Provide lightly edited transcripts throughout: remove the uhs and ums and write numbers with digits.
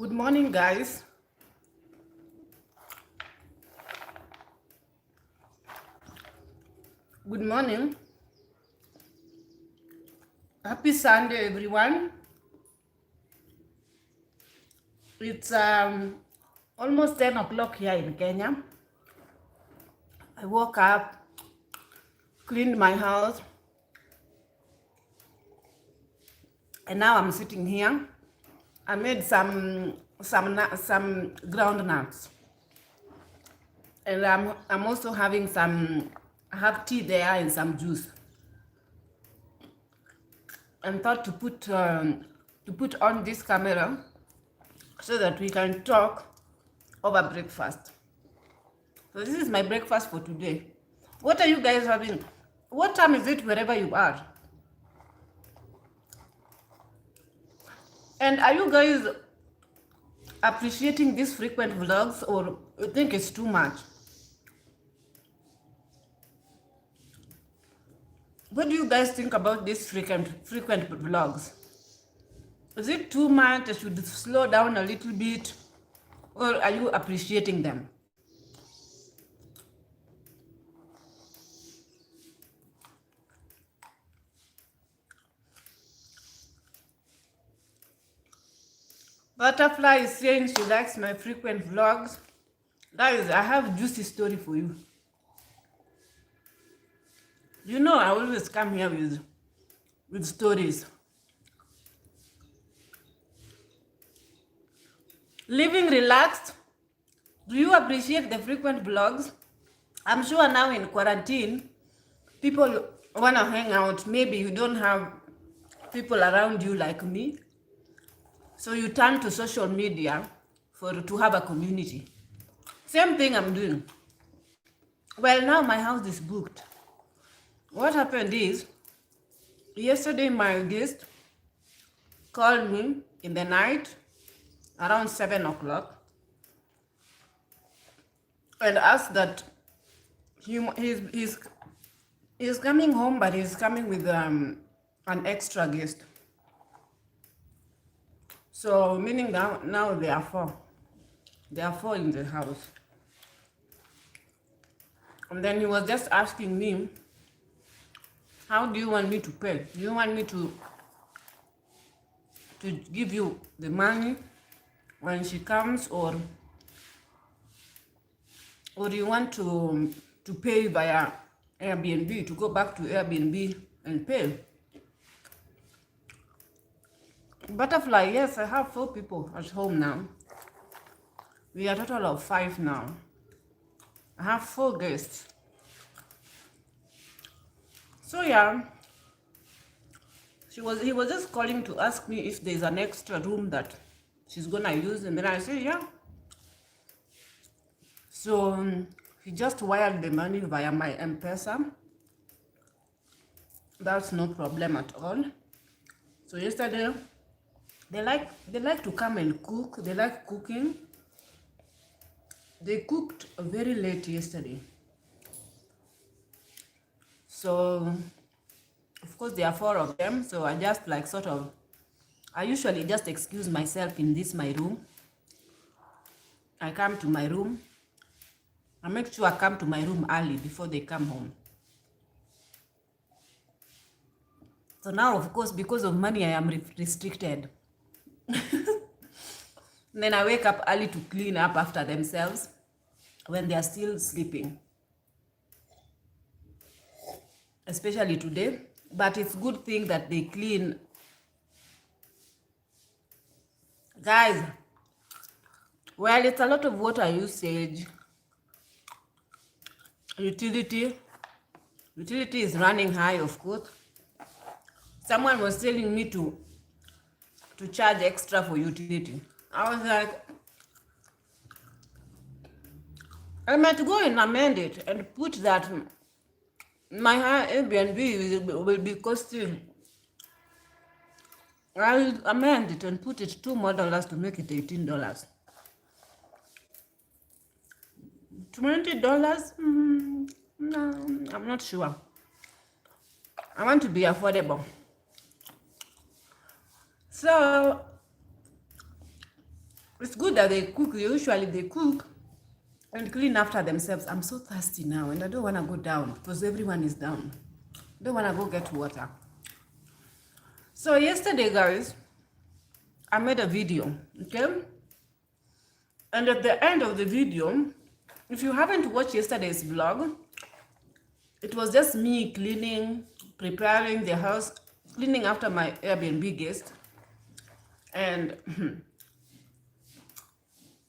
Good morning, guys. Good morning. Happy Sunday, everyone. It's almost 10 o'clock here in Kenya. I woke up, cleaned my house, and now I'm sitting here. I made some ground nuts, and I'm also having some. I have tea there and some juice. And thought to put on this camera so that we can talk over breakfast. So this is my breakfast for today. What are you guys having? What time is it wherever you are? And are you guys appreciating these frequent vlogs, or you think it's too much? What do you guys think about these frequent vlogs? Is it too much? I should slow down a little bit, or are you appreciating them? Butterfly is saying she likes my frequent vlogs. Guys, I have a juicy story for you. You know, I always come here with stories. Living relaxed. Do you appreciate the frequent vlogs? I'm sure now in quarantine, people want to hang out. Maybe you don't have people around you like me. So you turn to social media to have a community. Same thing I'm doing. Well, now my house is booked. What happened is, yesterday my guest called me in the night around 7 o'clock and asked that he's coming home, but he's coming with an extra guest. So meaning that now there are four. There are four in the house. And then he was just asking me, how do you want me to pay? Do you want me to give you the money when she comes, or do you want to pay via Airbnb, to go back to Airbnb and pay? Butterfly, yes, I have 4 people at home now. We are a total of 5 now. I have 4 guests. So yeah, he was just calling to ask me if there's an extra room that she's gonna use, and then I said yeah. So he just wired the money via my M-Pesa. That's no problem at all. So yesterday, they like to come and cook. They like cooking. They cooked very late yesterday. So of course there are 4 of them. So I just I usually just excuse myself in my room. I come to my room. I make sure I come to my room early before they come home. So now, of course, because of money, I am restricted. Then I wake up early to clean up after themselves when they are still sleeping. Especially today. But it's a good thing that they clean. Guys, well, it's a lot of water usage. Utility is running high, of course. Someone was telling me to charge extra for utility. I was like, I might go and amend it and put that my Airbnb will be costing. I'll amend it and put it $2 more to make it $18. $20? No, I'm not sure. I want to be affordable. So It's good that they cook. Usually they cook and clean after themselves. I'm so thirsty now and I don't want to go down because everyone is down. I don't want to go get water. So yesterday, guys, I made a video, okay? And at the end of the video, if you haven't watched yesterday's vlog, it was just me cleaning, preparing the house, cleaning after my Airbnb guest. And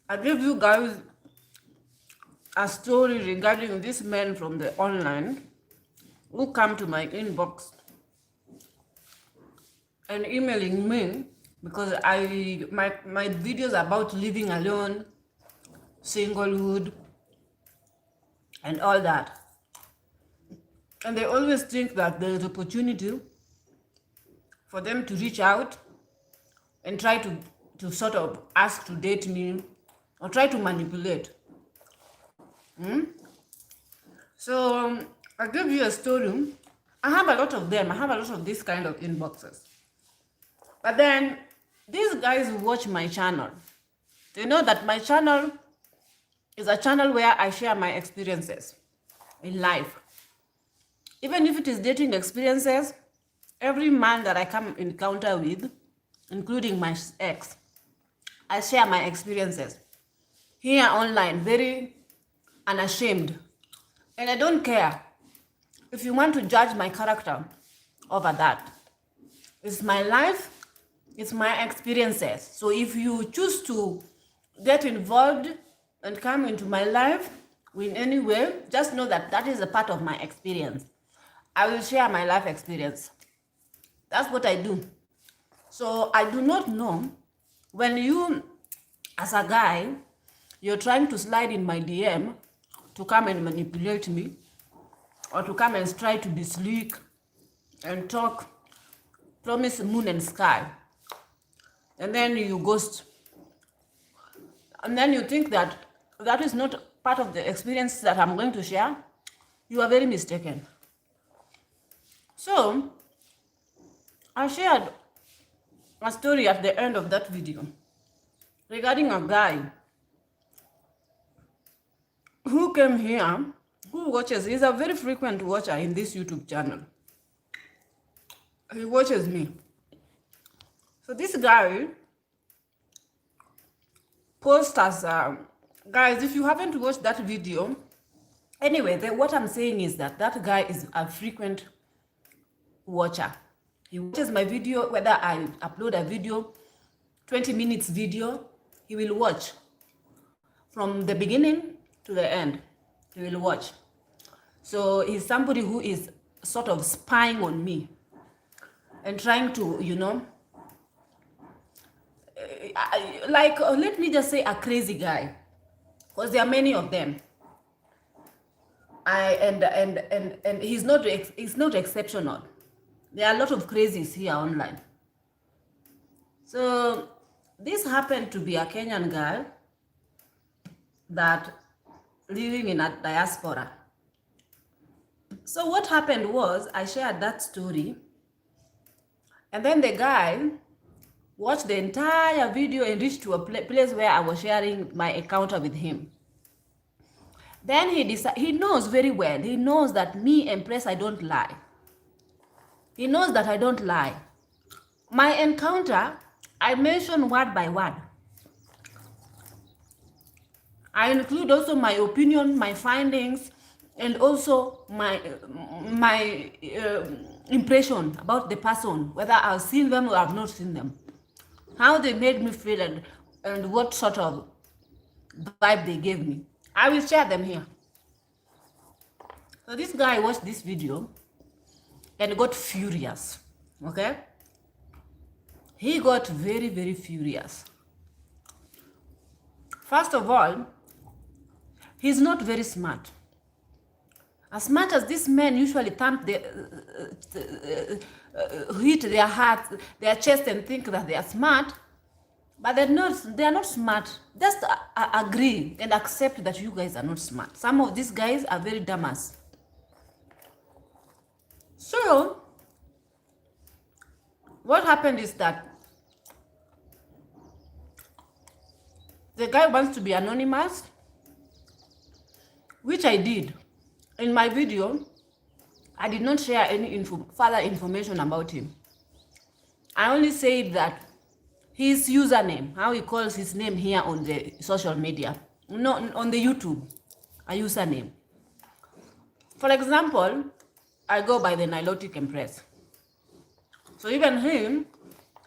I gave you guys a story regarding this man from the online who come to my inbox and emailing me because my videos about living alone, singlehood, and all that. And they always think that there is opportunity for them to reach out and try to sort of ask to date me or try to manipulate. So I give you a story. I have a lot of them. I have a lot of this kind of inboxes. But then these guys who watch my channel, they know that my channel is a channel where I share my experiences in life. Even if it is dating experiences, every man that I come encounter with, including my ex, I share my experiences here online, very unashamed. And I don't care if you want to judge my character over that. It's my life, it's my experiences. So if you choose to get involved and come into my life in any way, just know that that is a part of my experience. I will share my life experience. That's what I do. So I do not know when you, as a guy, you're trying to slide in my DM to come and manipulate me or to come and try to be slick and talk, promise moon and sky, and then you ghost. And then you think that that is not part of the experience that I'm going to share. You are very mistaken. So I shared a story at the end of that video regarding a guy who came here, who watches, he's a very frequent watcher in this YouTube channel. He watches me. So this guy posts as, guys, if you haven't watched that video, anyway, what I'm saying is that that guy is a frequent watcher. He watches my video, whether I upload a video, 20 minutes video, he will watch from the beginning to the end. He will watch. So he's somebody who is sort of spying on me and trying to, you know, let me just say a crazy guy, because there are many of them. And he's not exceptional. There are a lot of crazies here online. So this happened to be a Kenyan girl that living in a diaspora. So what happened was I shared that story, and then the guy watched the entire video and reached to a place where I was sharing my encounter with him. Then he knows very well. He knows that me, Empress, I don't lie. He knows that I don't lie. My encounter, I mention word by word. I include also my opinion, my findings, and also my impression about the person, whether I've seen them or I've not seen them, how they made me feel, and what sort of vibe they gave me. I will share them here. So this guy watched this video and got furious, okay? He got very, very furious. First of all, he's not very smart. As much as these men usually thump hit their heart, their chest, and think that they are smart, but they are not smart. Just agree and accept that you guys are not smart. Some of these guys are very dumbass. So what happened is that the guy wants to be anonymous, which I did. In my video, I did not share any further information about him. I only said that his username, how he calls his name here on the social media, not on the YouTube, a username. For example, I go by the Nilotic Empress. So even him,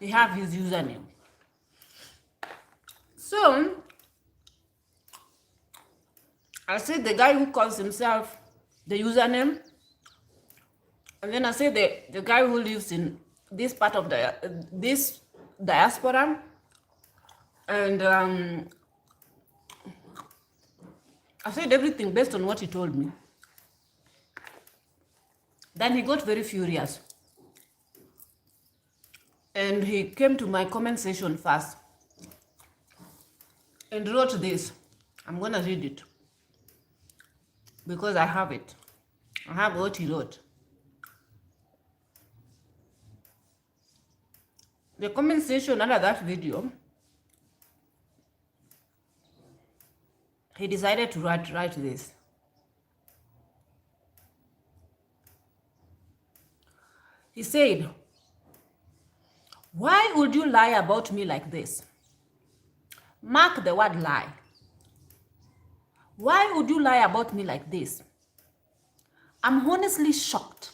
he have his username. So I said the guy who calls himself the username, and then I said the guy who lives in this part of this diaspora, and I said everything based on what he told me. Then he got very furious, and he came to my comment section first and wrote this. I'm gonna read it because I have it. I have what he wrote. The comment section under that video, he decided to write this. He said, "Why would you lie about me like this? Mark the word lie. Why would you lie about me like this? I'm honestly shocked.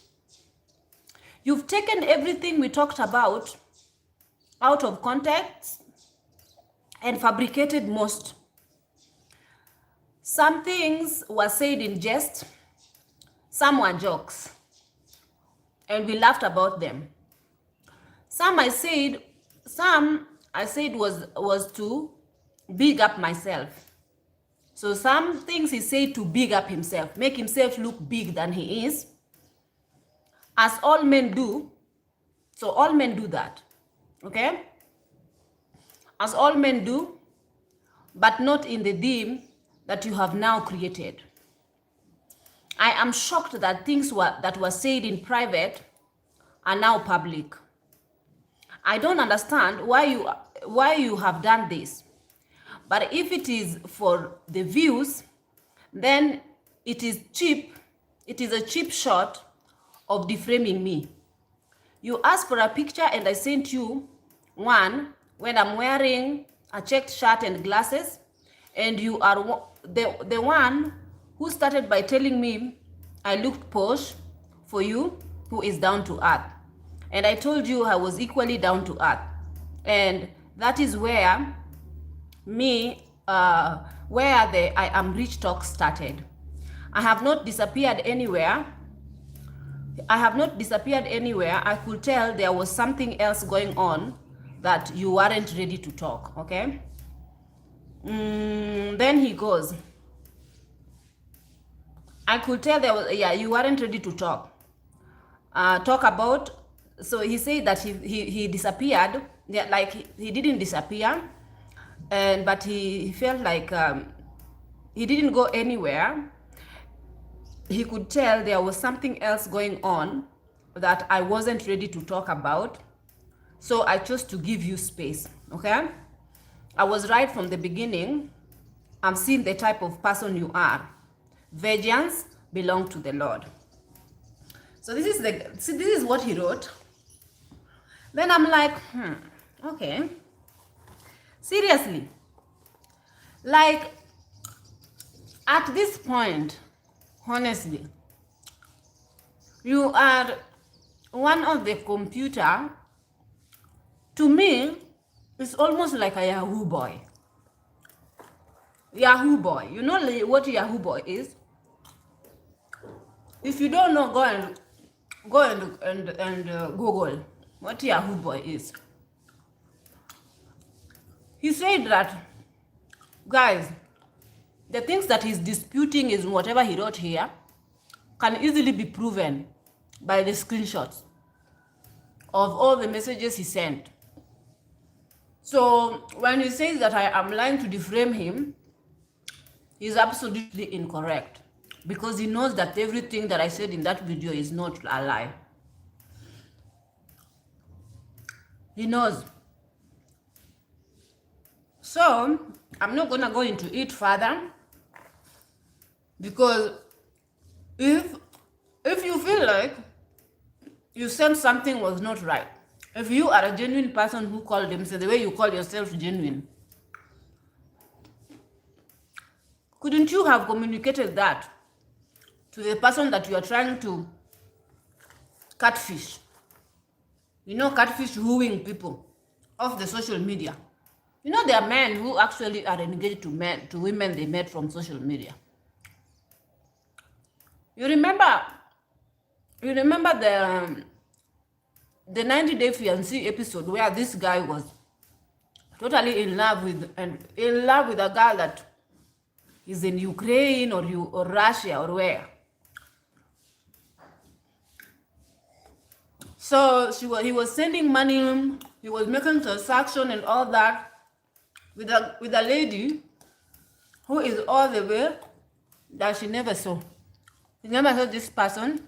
You've taken everything we talked about out of context and fabricated most. Some things were said in jest, some were jokes, and we laughed about them. Some I said was to big up myself. So some things he said to big up himself, make himself look big than he is, as all men do. So all men do that, okay? As all men do, but not in the theme that you have now created. I am shocked that things that were said in private are now public. I don't understand why you have done this. But if it is for the views, then it is cheap. It is a cheap shot of deframing me. You asked for a picture and I sent you one when I'm wearing a checked shirt and glasses, and you are the one who started by telling me I looked posh for you, who is down to earth. And I told you I was equally down to earth. And that is where I am rich talk started. I have not disappeared anywhere. I could tell there was something else going on that you weren't ready to talk, okay? Then he goes, I could tell you weren't ready to talk. Talk about, so he said that he disappeared, like he didn't disappear, but he felt like he didn't go anywhere. He could tell there was something else going on that I wasn't ready to talk about. So I chose to give you space, okay? I was right from the beginning. I'm seeing the type of person you are. Vengeance belongs to the Lord. So this is what he wrote. Then I'm like, okay. Seriously. Like, at this point, honestly, you are one of the computer. To me, it's almost like a Yahoo boy. Yahoo boy. You know what Yahoo boy is? If you don't know, go and Google what Yahoo boy is. He said that, guys, the things that he's disputing is whatever he wrote here can easily be proven by the screenshots of all the messages he sent. So when he says that I am lying to defame him, he's absolutely incorrect, because he knows that everything that I said in that video is not a lie. He knows. So I'm not gonna go into it further, because if you feel like you said something was not right, if you are a genuine person who called themselves the way you call yourself genuine, couldn't you have communicated that to the person that you are trying to catfish? You know, catfish wooing people off the social media. You know, there are men who actually are engaged to women they met from social media. You remember the 90-day fiancé episode where this guy was totally in love with a girl that is in Ukraine or Russia or where. So he was sending money, he was making transaction and all that with a lady who is all the way that she never saw. He never saw this person.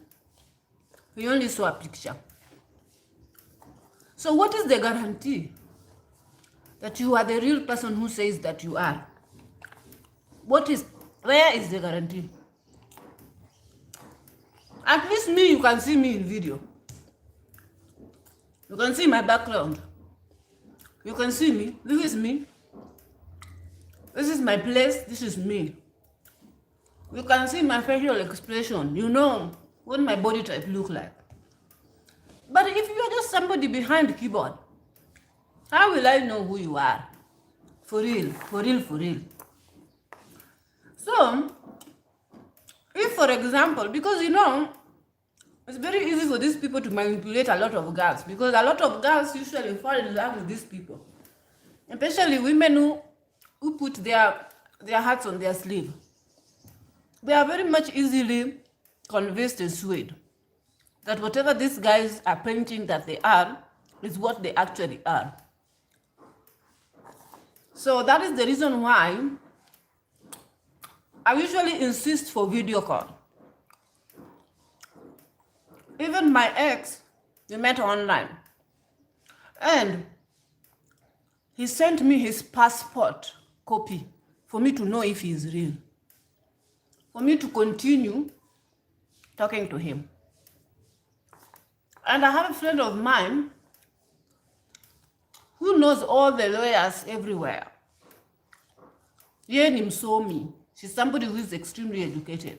He only saw a picture. So what is the guarantee that you are the real person who says that you are? Where is the guarantee? At least me, you can see me in video. You can see my background. You can see me. This is me. This is my place. This is me. You can see my facial expression. You know what my body type look like. But if you are just somebody behind the keyboard, how will I know who you are? For real, for real, for real. So, if for example, because you know, it's very easy for these people to manipulate a lot of girls, because a lot of girls usually fall in love with these people, especially women who put their hearts on their sleeve. They are very much easily convinced and swayed that whatever these guys are painting that they are is what they actually are. So that is the reason why I usually insist for video call. Even my ex, we met online, and he sent me his passport copy for me to know if he is real, for me to continue talking to him. And I have a friend of mine who knows all the lawyers everywhere. Yenim saw me. She's somebody who is extremely educated.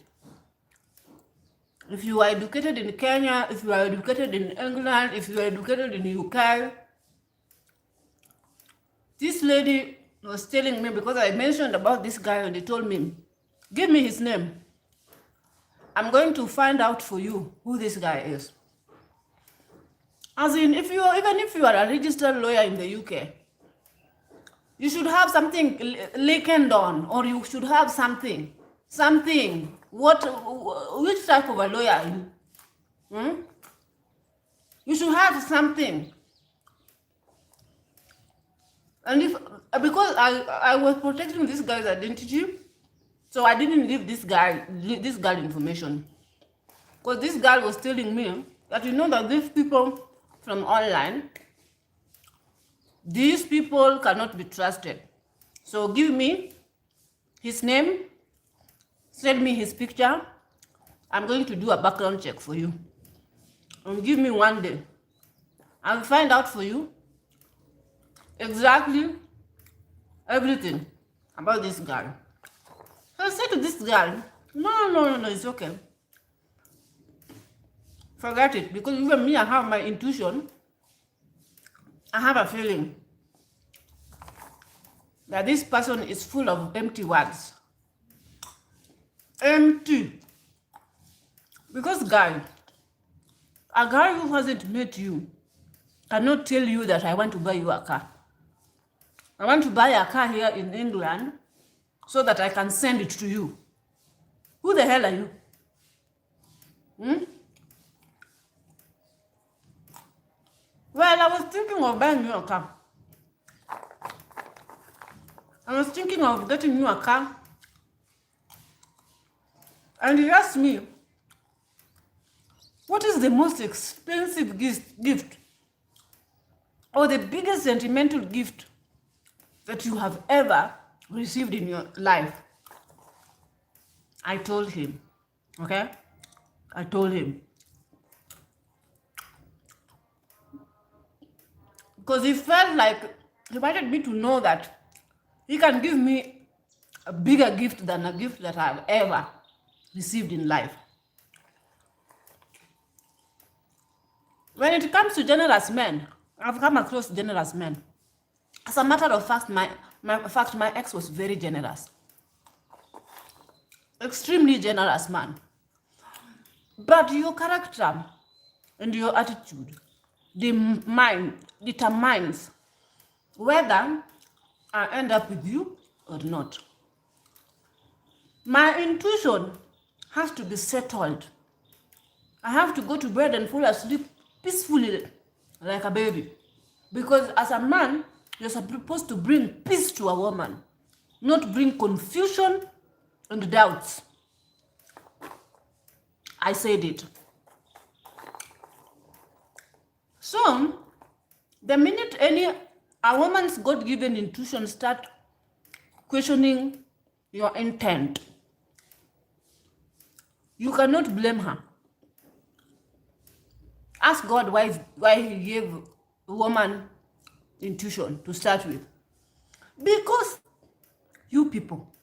If you are educated in Kenya, if you are educated in England, if you are educated in the UK, this lady was telling me, because I mentioned about this guy and they told me, give me his name. I'm going to find out for you who this guy is. As in, even if you are a registered lawyer in the UK, you should have something likened on, or you should have something. Which type of a lawyer are you? You should have something. And because I was protecting this guy's identity, so I didn't leave this girl information. Because this girl was telling me that you know that these people from online, these people cannot be trusted. So give me his name, send me his picture. I'm going to do a background check for you. And give me 1 day. I'll find out for you exactly everything about this girl. So I said to this girl, no, it's okay. Forget it, because even me, I have my intuition. I have a feeling that this person is full of empty words. Empty. Because a guy who hasn't met you cannot tell you that I want to buy you a car. I want to buy a car here in England so that I can send it to you. Who the hell are you? Well, I was thinking of buying you a car. I was thinking of getting you a car. And he asked me, what is the most expensive gift or the biggest sentimental gift that you have ever received in your life. I told him, okay? I told him. Because he felt like he wanted me to know that he can give me a bigger gift than a gift that I've ever received in life. When it comes to generous men, I've come across generous men. As a matter of fact, my ex was very generous. Extremely generous man. But your character and your attitude determines whether I end up with you or not. My intuition has to be settled. I have to go to bed and fall asleep peacefully like a baby. Because as a man, you're supposed to bring peace to a woman, not bring confusion and doubts. I said it. So, the minute a woman's God-given intuition start questioning your intent, you cannot blame her. Ask God why he gave a woman intuition to start with. Because you people,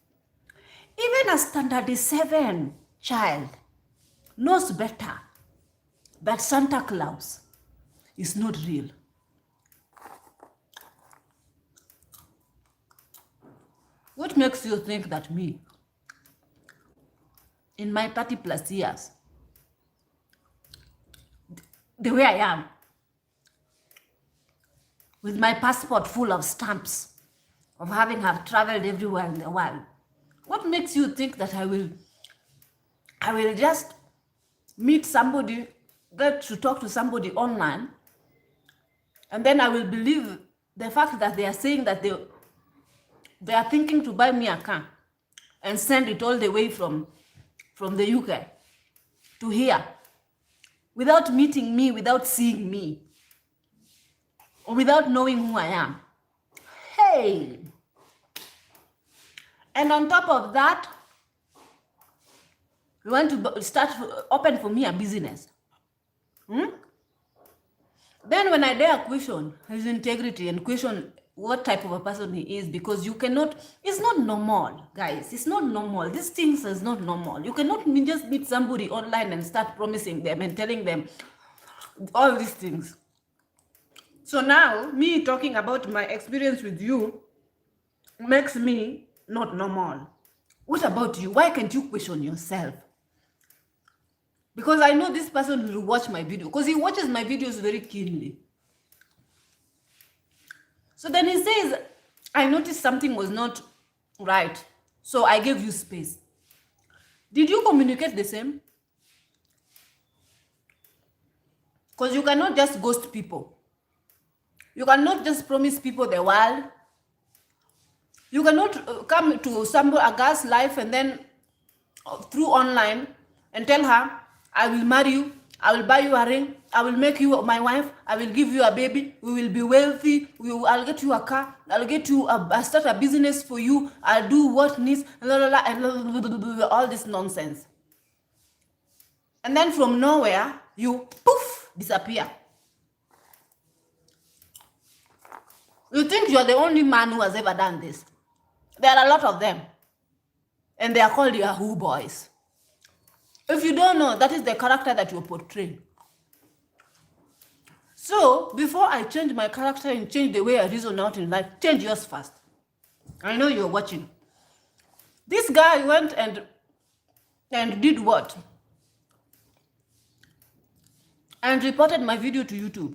even a standard 7 child knows better that Santa Claus is not real. What makes you think that me, in my 30+ years, the way I am, with my passport full of stamps, of having have traveled everywhere in the world, what makes you think that I will just meet somebody, get to talk to somebody online, and then I will believe the fact that they are saying that they are thinking to buy me a car and send it all the way from the UK to here, without meeting me, without seeing me, or without knowing who I am. Hey! And on top of that, you want to open for me a business. Then when I dare question his integrity and question what type of a person he is, because you cannot, it's not normal, guys. It's not normal. These things is not normal. You cannot just meet somebody online and start promising them and telling them all these things. So now, me talking about my experience with you makes me not normal. What about you? Why can't you question yourself? Because I know this person will watch my video, because he watches my videos very keenly. So then he says, I noticed something was not right, so I gave you space. Did you communicate the same? Because you cannot just ghost people. You cannot just promise people the world. You cannot come to a girl's life and then through online and tell her, I will marry you, I will buy you a ring, I will make you my wife, I will give you a baby, we will be wealthy, I'll get you a car, I'll get you I'll start a business for you, I'll do what needs, and all this nonsense. And then from nowhere, you poof, disappear. You think you're the only man who has ever done this. There are a lot of them. And they are called Yahoo boys. If you don't know, that is the character that you're portraying. So, before I change my character and change the way I reason out in life, change yours first. I know you're watching. This guy went and did what? And reported my video to YouTube.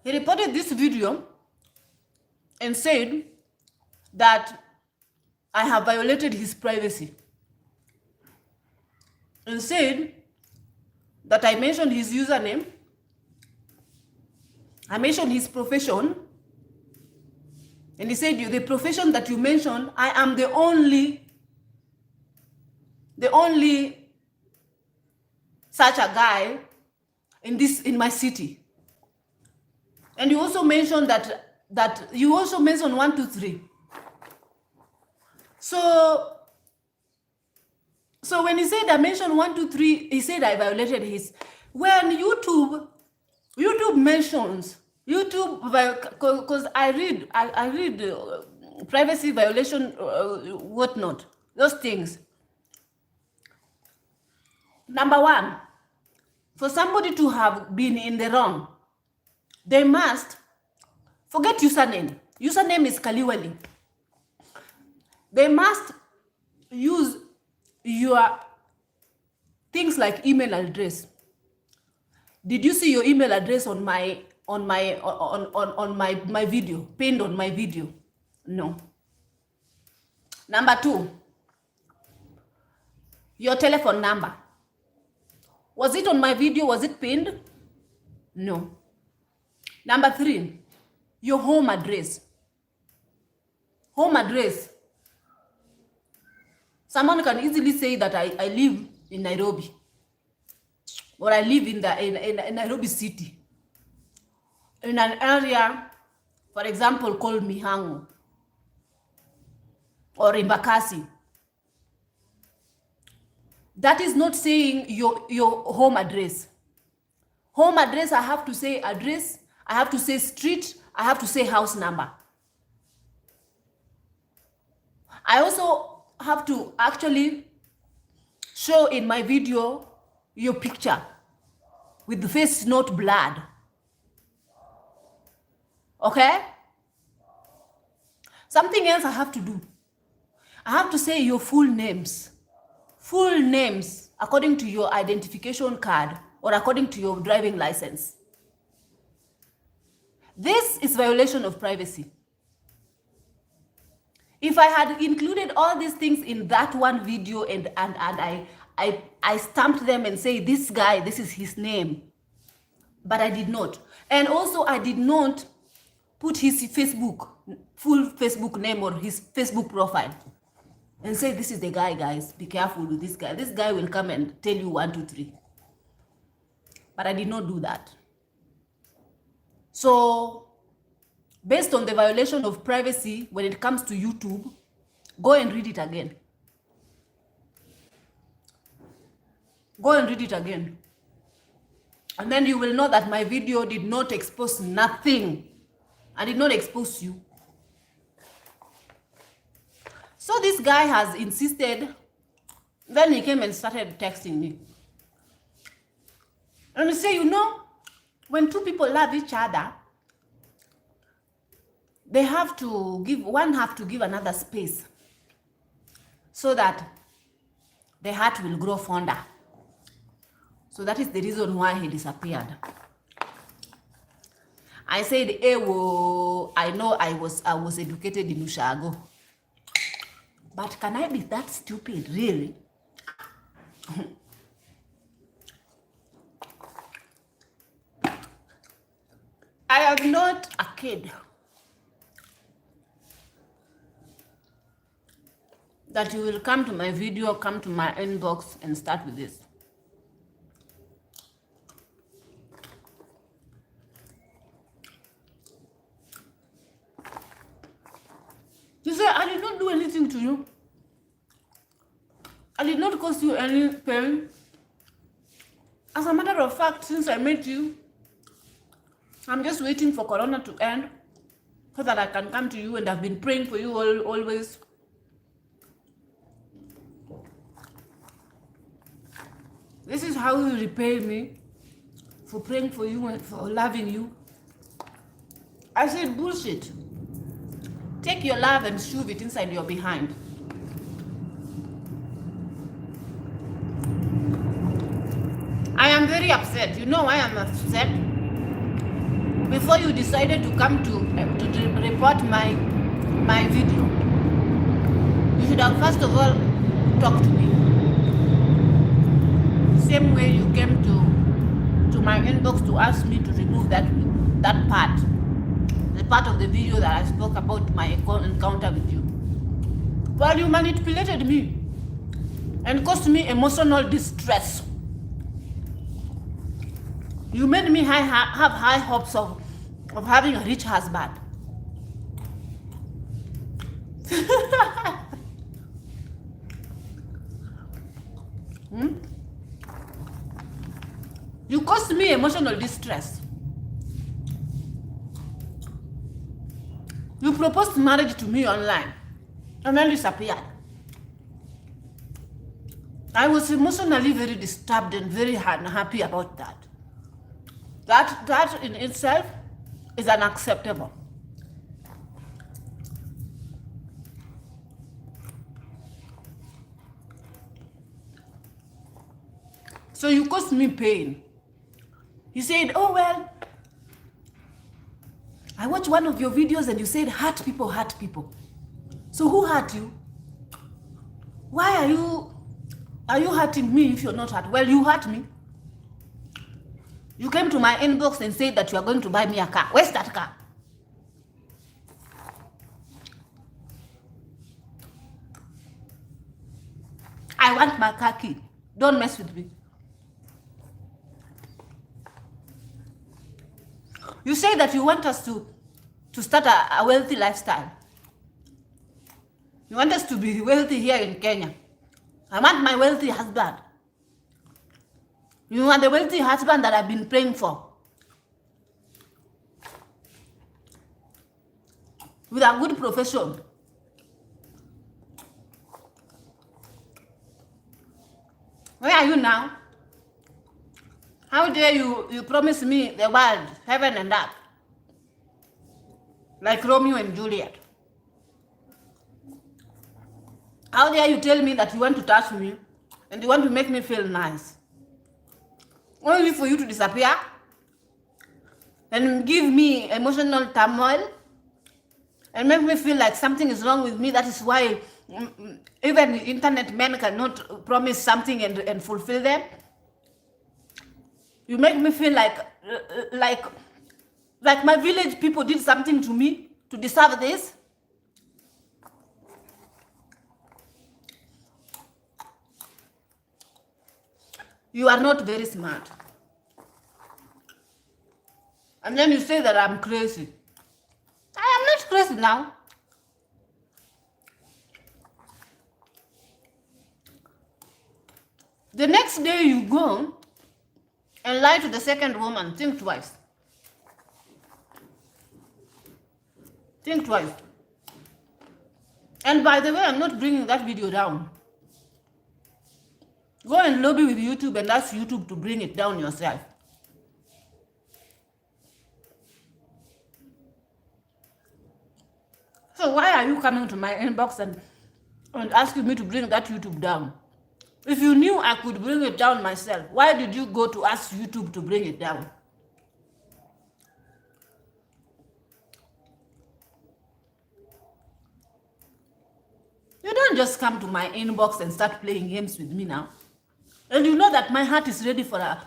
He reported this video and said that I have violated his privacy. And said that I mentioned his username, I mentioned his profession, and he said, the profession that you mentioned, I am the only such a guy in my city. And you also mentioned that you also mentioned 1, 2, 3. So when he said I mentioned 1, 2, 3, he said I violated his. When YouTube mentions because I read privacy violation, whatnot, those things. Number one, for somebody to have been in the wrong, they must forget username. Username is Kaliwali. They must use your things like email address. Did you see your email address on my video, pinned on my video? No. Number two, your telephone number. Was it on my video? Was it pinned? No. Number three, your home address. Home address. Someone can easily say that I live in Nairobi, or I live in Nairobi city, in an area, for example, called Mihango or Embakasi. That is not saying your home address. Home address, I have to say address, I have to say street, I have to say house number. I also have to actually show in my video your picture with the face not blurred. Okay? Something else I have to do. I have to say your full names. Full names according to your identification card or according to your driving license. This is violation of privacy. If I had included all these things in that one video and I stamped them and say, this guy, this is his name, but I did not. And also I did not put his full Facebook name or his Facebook profile and say, this is the guy, guys, be careful with this guy. This guy will come and tell you 1, 2, 3. But I did not do that. So, based on the violation of privacy when it comes to YouTube, go and read it again. Go and read it again. And then you will know that my video did not expose nothing. I did not expose you. So this guy has insisted. Then he came and started texting me. And he said, you know, when two people love each other, they have to give, one have to give another space so that the heart will grow fonder. So that is the reason why he disappeared. I said, Ewo, I know I was educated in Ushago. But can I be that stupid, really? I am not a kid that you will come to my video, come to my inbox and start with this. You say, I did not do anything to you. I did not cause you any pain. As a matter of fact, since I met you, I'm just waiting for Corona to end so that I can come to you, and I've been praying for you always. This is how you repay me for praying for you and for loving you. I said, bullshit. Take your love and shove it inside your behind. I am very upset. You know why I'm upset? Before you decided to come to report my video, you should have first of all talked to me. Same way you came to my inbox to ask me to remove that part, the part of the video that I spoke about my encounter with you. Well, you manipulated me and caused me emotional distress. You made me have high hopes of having a rich husband. You caused me emotional distress. You proposed marriage to me online and then disappeared. I was emotionally very disturbed and very unhappy about that. That in itself is unacceptable. So you caused me pain. You said, oh well, I watched one of your videos and you said hurt people, hurt people. So who hurt you? Why are you hurting me if you're not hurt? Well, you hurt me. You came to my inbox and said that you are going to buy me a car. Where's that car? I want my car key. Don't mess with me. You say that you want us to start a wealthy lifestyle. You want us to be wealthy here in Kenya. I want my wealthy husband. You want the wealthy husband that I've been praying for. With a good profession. Where are you now? How dare you promise me the world, heaven and earth, like Romeo and Juliet? How dare you tell me that you want to touch me and you want to make me feel nice? Only for you to disappear and give me emotional turmoil and make me feel like something is wrong with me. That is why even internet men cannot promise something and fulfill them. You make me feel like my village people did something to me to deserve this. You are not very smart. And then you say that I'm crazy. I am not crazy now. The next day you go and lie to the second woman. Think twice. Think twice. And by the way, I'm not bringing that video down. Go and lobby with YouTube and ask YouTube to bring it down yourself. So why are you coming to my inbox and asking me to bring that YouTube down? If you knew I could bring it down myself, why did you go to ask YouTube to bring it down? You don't just come to my inbox and start playing games with me now. And you know that my heart is ready for love.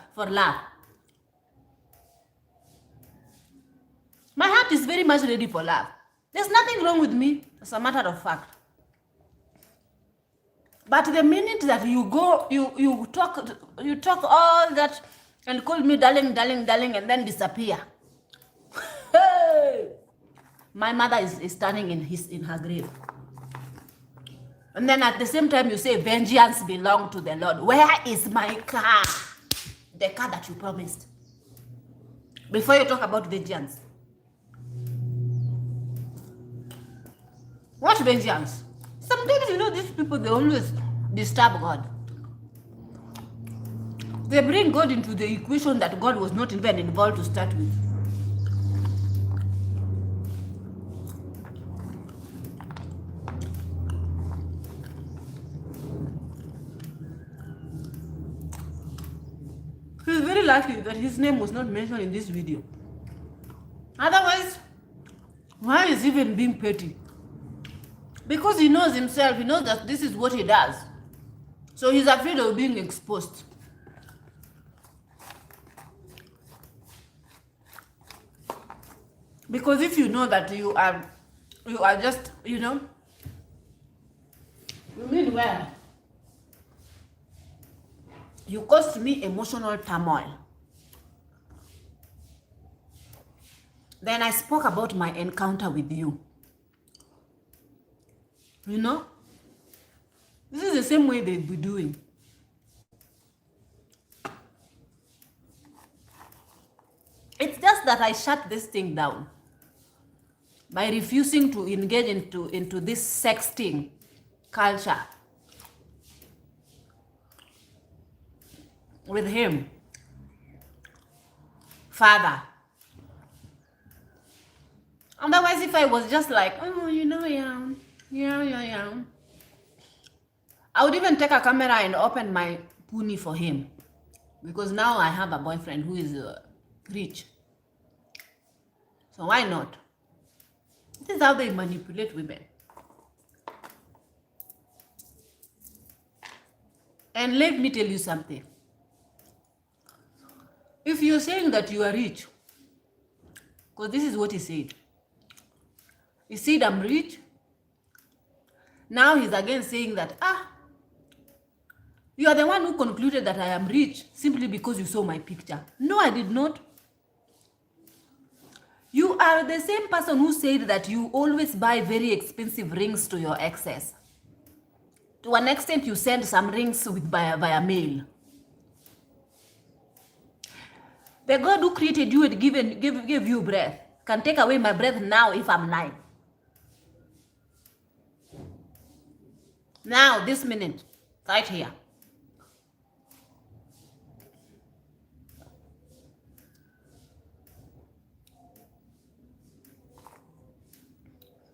My heart is very much ready for love. There's nothing wrong with me, as a matter of fact. But the minute that you go, you talk all that and call me darling, darling, darling, and then disappear. Hey! My mother is standing in her grave. And then at the same time you say vengeance belongs to the Lord. Where is my car? The car that you promised. Before you talk about vengeance. What vengeance? Sometimes, you know, these people, they always disturb God. They bring God into the equation that God was not even involved to start with. He's very lucky that his name was not mentioned in this video. Otherwise, why is he even being petty? Because he knows himself, he knows that this is what he does. So he's afraid of being exposed. Because if you know that you are just, you know, you mean well. You caused me emotional turmoil. Then I spoke about my encounter with you. You know, this is the same way they'd be doing. just that I shut this thing down by refusing to engage into this sexting culture with him, father. Otherwise, if I was just like, oh, yeah, I would even take a camera and open my puni for him, because now I have a boyfriend who is rich. So why not? This is how they manipulate women. And let me tell you something. If you're saying that you are rich, because this is what he said. He said, I'm rich. Now he's again saying that, you are the one who concluded that I am rich simply because you saw my picture. No, I did not. You are the same person who said that you always buy very expensive rings to your exes. To an extent, you send some rings via mail. The God who created you and gave you breath can take away my breath now if I'm lying. Now, this minute, right here.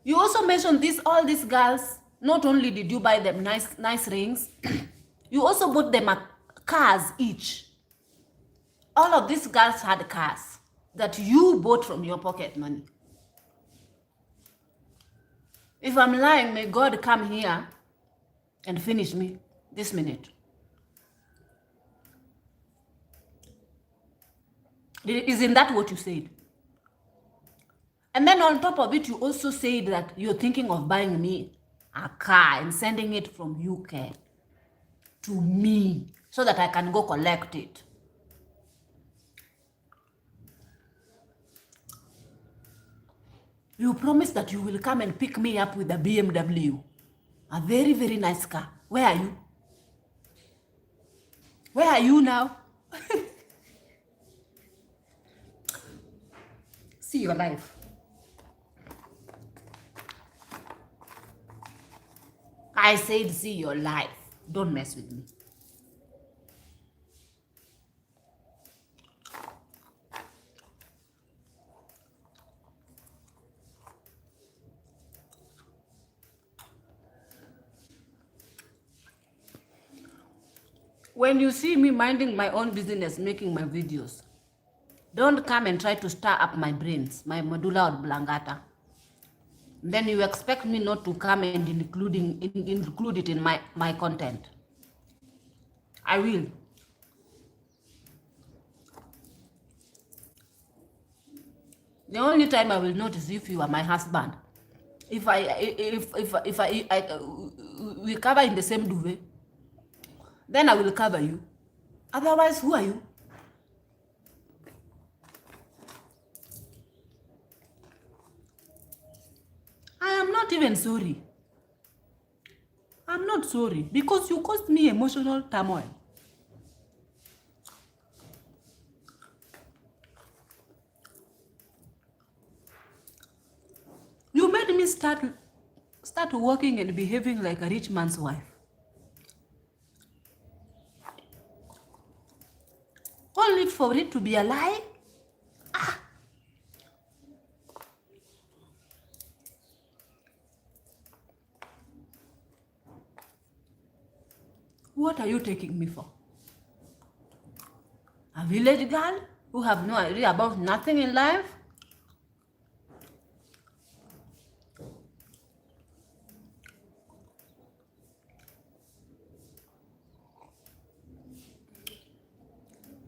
You also mentioned all these girls. Not only did you buy them nice rings, you also bought them cars each. All of these girls had cars that you bought from your pocket money. If I'm lying, may God come here and finish me this minute. Isn't that what you said? And then on top of it, you also said that you're thinking of buying me a car and sending it from UK to me so that I can go collect it. You promised that you will come and pick me up with a BMW. A very, very nice car. Where are you? Where are you now? See your life. I said see your life. Don't mess with me. When you see me minding my own business, making my videos, don't come and try to stir up my brains, my medulla oblongata. Then you expect me not to come and include it in my content. I will. The only time I will not is if you are my husband. If we cover in the same duvet, then I will cover you. Otherwise, who are you? I am not even sorry. I'm not sorry because you caused me emotional turmoil. You made me start working and behaving like a rich man's wife. Only for it to be a lie? What are you taking me for? A village girl who have no idea about nothing in life?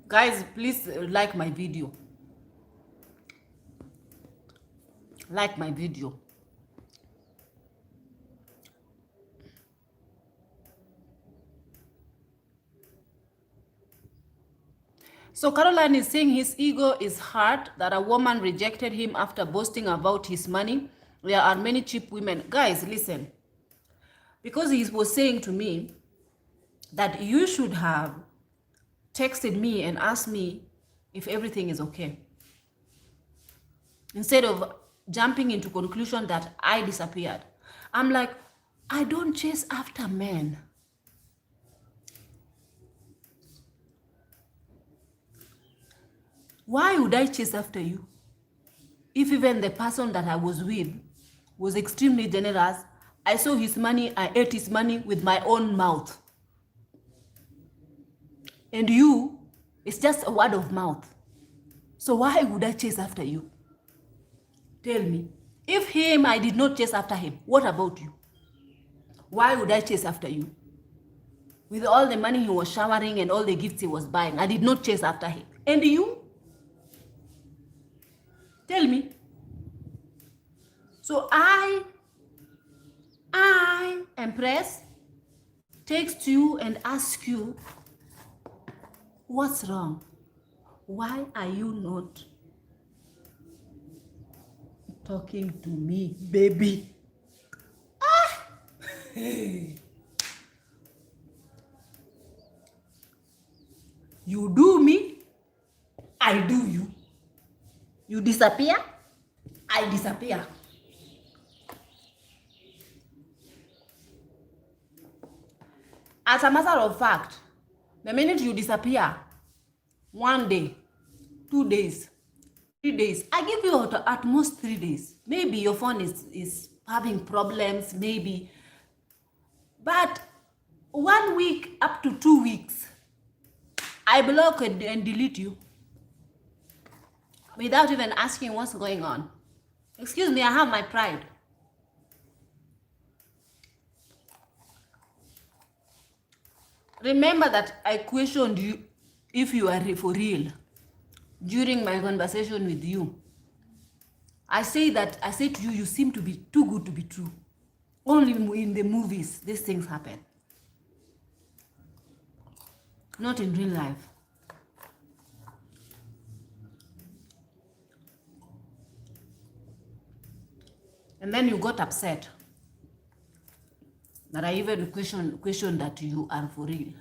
Guys, please like my video. Like my video. So Caroline is saying his ego is hurt that a woman rejected him after boasting about his money. There are many cheap women. Guys, listen. Because he was saying to me that you should have texted me and asked me if everything is okay. instead of jumping into conclusion that I disappeared. I'm like, I don't chase after men. Why would I chase after you? If even the person that I was with was extremely generous, I saw his money, I ate his money with my own mouth. And you, it's just a word of mouth. So why would I chase after you? Tell me. If him, I did not chase after him, what about you? Why would I chase after you? With all the money he was showering and all the gifts he was buying, I did not chase after him. And you? Tell me. So I Empress, text you and ask you, what's wrong? Why are you not talking to me, baby? Hey. You do me, I do you. You disappear, I disappear. As a matter of fact, the minute you disappear, 1 day, 2 days, 3 days, I give you at most 3 days. Maybe your phone is having problems, maybe. But 1 week up to 2 weeks, I block and delete you without even asking what's going on. Excuse me, I have my pride. Remember that I questioned you if you are for real during my conversation with you. I said to you, you seem to be too good to be true. Only in the movies these things happen. Not in real life. And then you got upset that I even question that you are for real.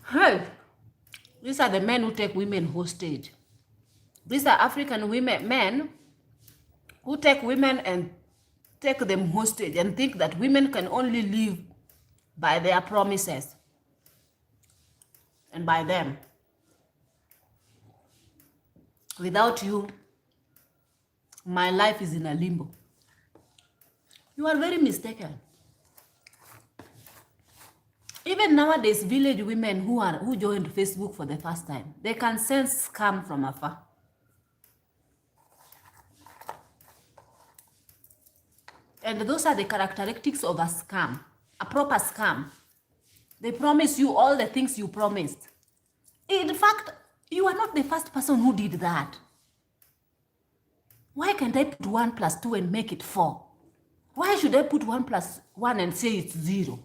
Hey, these are the men who take women hostage. These are African men who take women and take them hostage and think that women can only live by their promises and by them. Without you, my life is in a limbo. You are very mistaken. Even nowadays, village women who joined Facebook for the first time, they can sense scam from afar. And those are the characteristics of a scam, a proper scam. They promise you all the things you promised. In fact, you are not the first person who did that. Why can't I put 1 + 2 and make it 4? Why should I put 1 + 1 and say it's 0?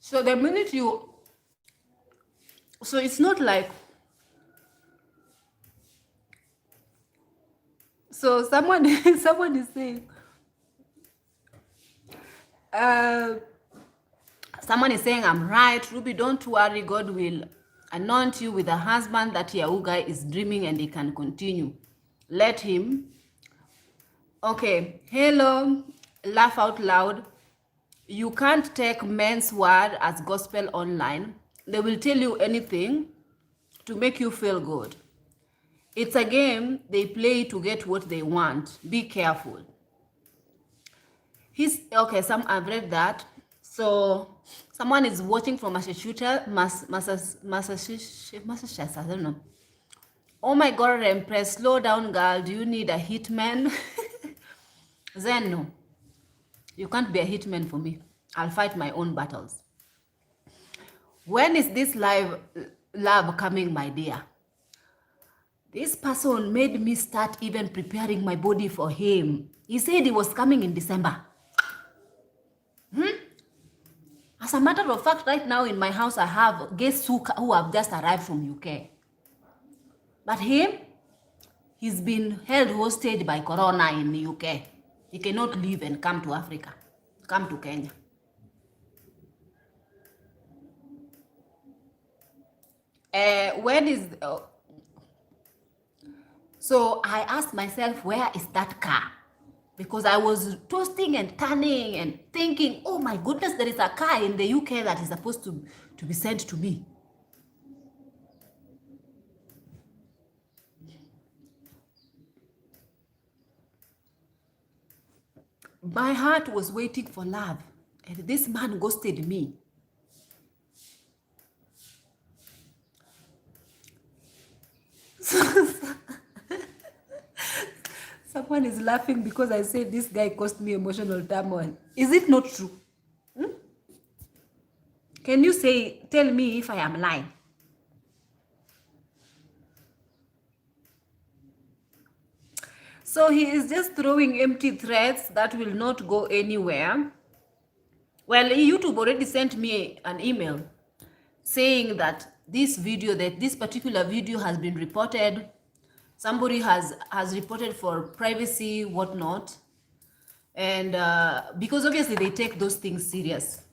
So the minute so it's not like, so someone is saying, someone is saying, I'm right, Ruby, don't worry, God will anoint you with a husband that Yahoo guy is dreaming and he can continue. Let him. Okay, hello, laugh out loud. You can't take men's word as gospel online. They will tell you anything to make you feel good. It's a game they play to get what they want. Be careful. Okay, I've read that. So someone is watching from Massachusetts, Massachusetts, I don't know. Oh my God, Empress, slow down, girl. Do you need a hitman? Then no. You can't be a hitman for me. I'll fight my own battles. When is this love coming, my dear? This person made me start even preparing my body for him. He said he was coming in December. As a matter of fact, right now in my house, I have guests who have just arrived from UK. But him, He's been held hostage by Corona in the UK. He cannot leave and come to Africa, come to Kenya. When is so I asked myself, where is that car? Because I was toasting and turning and thinking, oh my goodness, there is a car in the UK that is supposed to be sent to me. My heart was waiting for love, and this man ghosted me. Someone is laughing because I said this guy caused me emotional turmoil. Is it not true? Can you tell me if I am lying? So he is just throwing empty threats that will not go anywhere. Well, YouTube already sent me an email saying that this particular video has been reported. Somebody has reported for privacy, whatnot. And because obviously they take those things serious.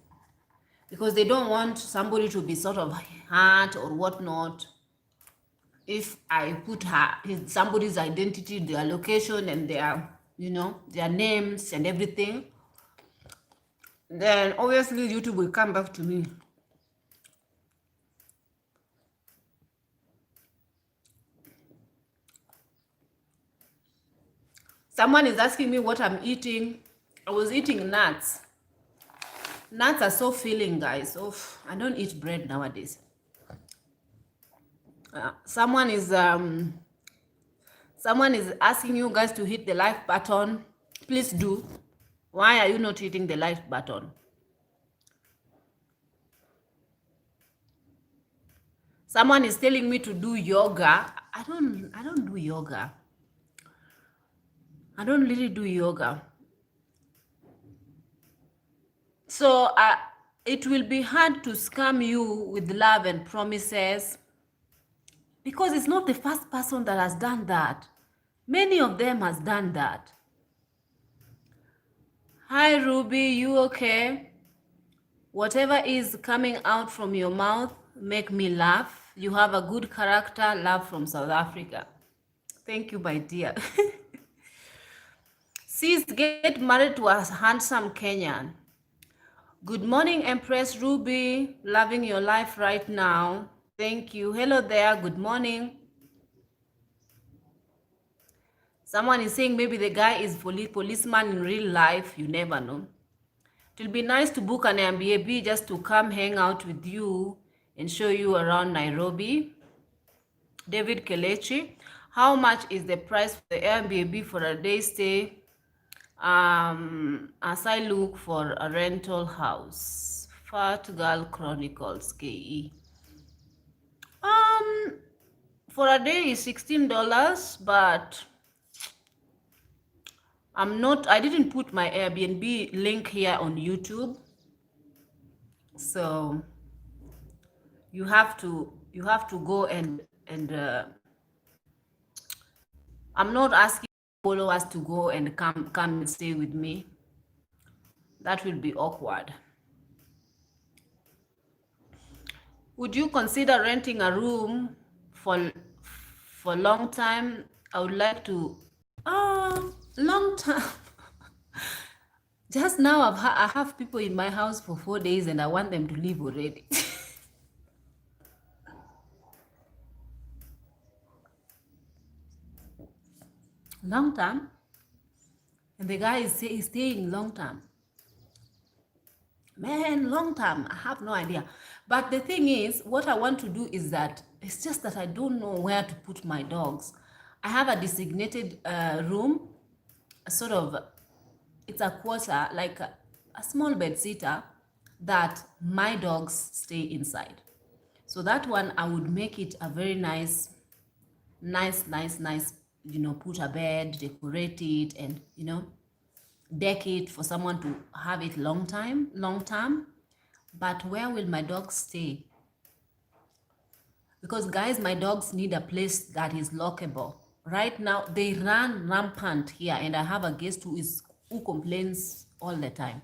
Because they don't want somebody to be sort of hurt or whatnot. If I put somebody's identity, their location, and their names and everything, then obviously YouTube will come back to me. Someone is asking me what I'm eating. I was eating nuts. Nuts are so filling, guys. Oh, I don't eat bread nowadays. Someone is asking you guys to hit the like button. Please do. Why are you not hitting the like button? Someone is telling me to do yoga. I don't do yoga. I don't really do yoga. So it will be hard to scam you with love and promises, because it's not the first person that has done that. Many of them has done that. Hi Ruby, you okay? Whatever is coming out from your mouth, make me laugh. You have a good character. Love from South Africa. Thank you, my dear. Sis, get married to a handsome Kenyan. Good morning, Empress Ruby. Loving your life right now. Thank you. Hello there. Good morning. Someone is saying maybe the guy is policeman in real life. You never know. It will be nice to book an Airbnb just to come hang out with you and show you around Nairobi. David Kelechi, how much is the price for the Airbnb for a day stay? As I look for a rental house. Fat Girl Chronicles KE. For a day is $16, but I didn't put my Airbnb link here on YouTube. So you have to go and I'm not asking followers to go and come and stay with me. That will be awkward. Would you consider renting a room for a long time? I would like to long time. Just now I have people in my house for 4 days and I want them to leave already. Long time, and the guy is staying long time. Man, long time. I have no idea. But the thing is, what I want to do is that it's just that I don't know where to put my dogs. I have a designated room, it's a quarter, like a small bed sitter that my dogs stay inside. So that one, I would make it a very nice, put a bed, decorate it, and, deck it for someone to have it long term. But where will my dogs stay? Because guys, my dogs need a place that is lockable. Right now, they run rampant here, and I have a guest who complains all the time.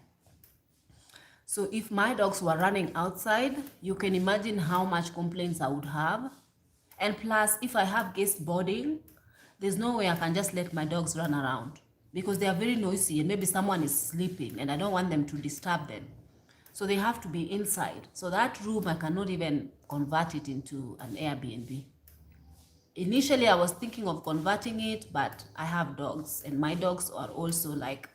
So if my dogs were running outside, you can imagine how much complaints I would have. And plus, if I have guest boarding, there's no way I can just let my dogs run around because they are very noisy and maybe someone is sleeping and I don't want them to disturb them. So they have to be inside. So that room, I cannot even convert it into an Airbnb. Initially, I was thinking of converting it, but I have dogs and my dogs are also like,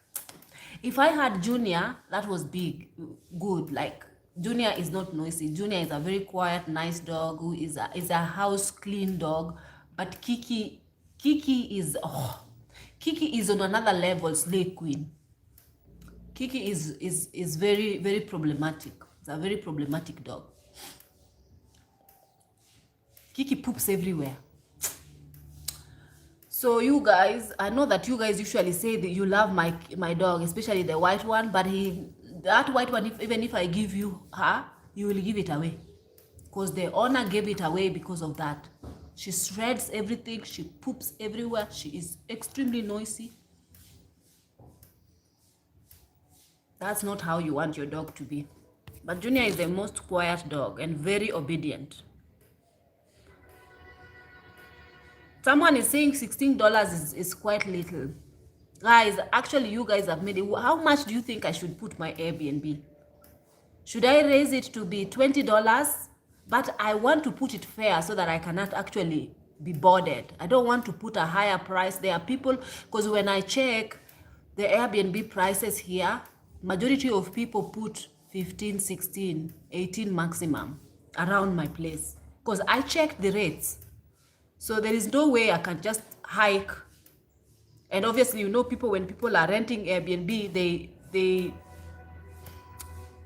if I had Junior, that was good. Like Junior is not noisy. Junior is a very quiet, nice dog who is a house clean dog. But Kiki is on another level, slay queen. Kiki is very, very problematic. It's a very problematic dog. Kiki poops everywhere. So you guys, I know that you guys usually say that you love my dog, especially the white one, but that white one, even if I give you her, you will give it away. Because the owner gave it away because of that. She shreds everything, she poops everywhere, she is extremely noisy. That's not how you want your dog to be. But Junior is the most quiet dog and very obedient. Someone is saying $16 is quite little. Guys, actually you guys have made it. How much do you think I should put my Airbnb? Should I raise it to be $20? But I want to put it fair so that I cannot actually be boarded. I don't want to put a higher price. There are people, because when I check the Airbnb prices here, majority of people put 15, 16, 18 maximum around my place. Because I checked the rates. So there is no way I can just hike. And obviously, you know, when people are renting Airbnb,